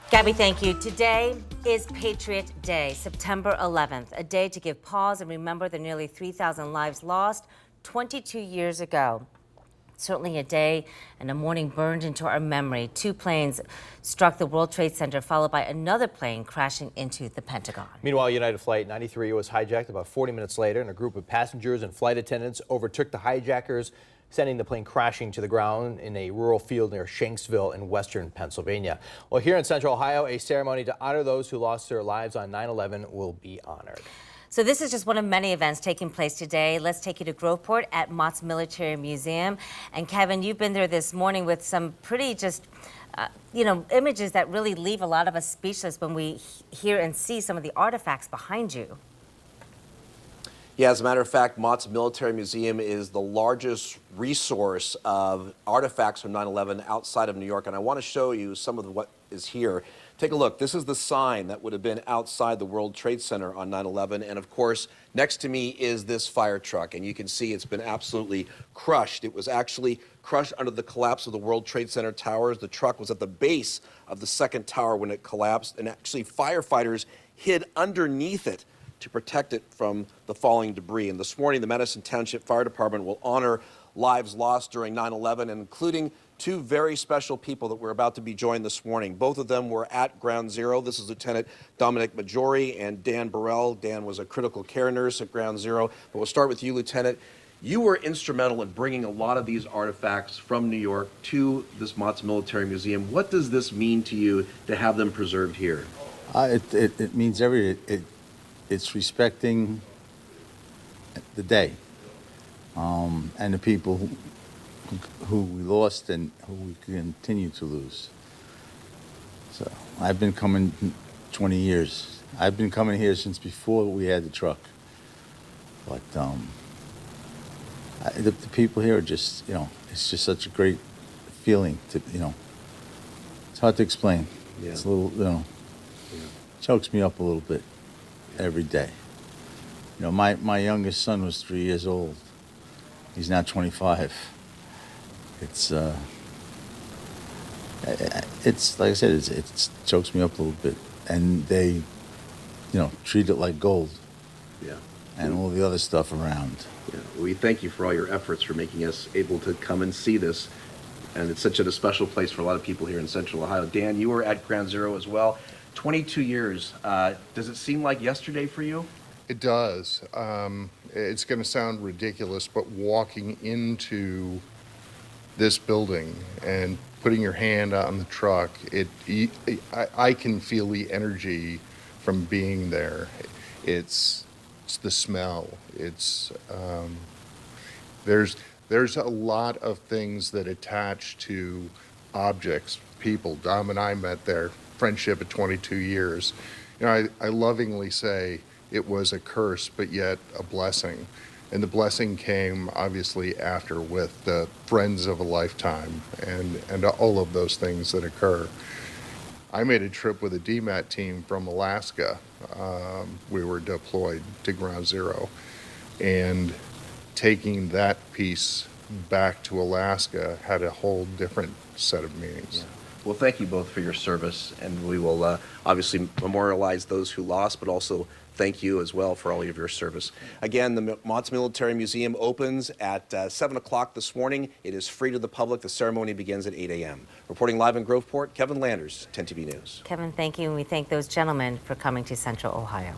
Gabby, thank you. Today is Patriot Day, September 11th, a day to give pause and remember the nearly 3,000 lives lost 22 years ago. Certainly a day and a morning burned into our memory. Two planes struck the World Trade Center, followed by another plane crashing into the Pentagon. Meanwhile, United Flight 93 was hijacked about 40 minutes later, and a group of passengers and flight attendants overtook the hijackers, sending the plane crashing to the ground in a rural field near Shanksville in western Pennsylvania. Well, here in Central Ohio, a ceremony to honor those who lost their lives on 9/11 will be honored. So this is just one of many events taking place today. Let's take you to Groveport at Mott's Military Museum. And Kevin, you've been there this morning with some pretty images that really leave a lot of us speechless when we hear and see some of the artifacts behind you. Yeah, as a matter of fact, Mott's Military Museum is the largest resource of artifacts from 9/11 outside of New York. And I want to show you some of what is here. Take a look. This is the sign that would have been outside the World Trade Center on 9/11. And of course, next to me is this fire truck. And you can see it's been absolutely crushed. It was actually crushed under the collapse of the World Trade Center towers. The truck was at the base of the second tower when it collapsed. And actually, firefighters hid underneath it to protect it from the falling debris. And this morning, the Madison Township Fire Department will honor lives lost during 9/11, including two very special people that we're about to be joined this morning. Both of them were at Ground Zero. This is Lieutenant Dominic Maggiore and Dan Burrell. Dan was a critical care nurse at Ground Zero. But we'll start with you, Lieutenant. You were instrumental in bringing a lot of these artifacts from New York to this Mott's Military Museum. What does this mean to you to have them preserved here? It means it's respecting the day and the people who we lost and who we continue to lose. So I've been coming 20 years. I've been coming here since before we had the truck. But the people here are just, it's just such a great feeling to, it's hard to explain. Yeah. It's a little, chokes me up a little bit every day. My youngest son was 3 years old. He's now 25. It's like I said, it chokes me up a little bit, and they, treat it like gold. Yeah. And all the other stuff around. Yeah. We thank you for all your efforts for making us able to come and see this, and it's such a special place for a lot of people here in Central Ohio. Dan, you were at Ground Zero as well. 22 years. Does it seem like yesterday for you? It does. It's going to sound ridiculous, but walking into this building and putting your hand on the truck, I can feel the energy from being there. It's the smell. It's there's a lot of things that attach to objects, people. Dom and I met there, friendship at 22 years. I lovingly say it was a curse, but yet a blessing. And the blessing came obviously after with the friends of a lifetime and all of those things that occur. I made a trip with a DMAT team from Alaska. We were deployed to Ground Zero, and taking that piece back to Alaska had a whole different set of meanings. Yeah. Well, thank you both for your service, and we will obviously memorialize those who lost, but also thank you as well for all of your service. Again, the Mott's Military Museum opens at 7 o'clock this morning. It is free to the public. The ceremony begins at 8 a.m. Reporting live in Groveport, Kevin Landers, 10 TV News. Kevin, thank you, and we thank those gentlemen for coming to Central Ohio.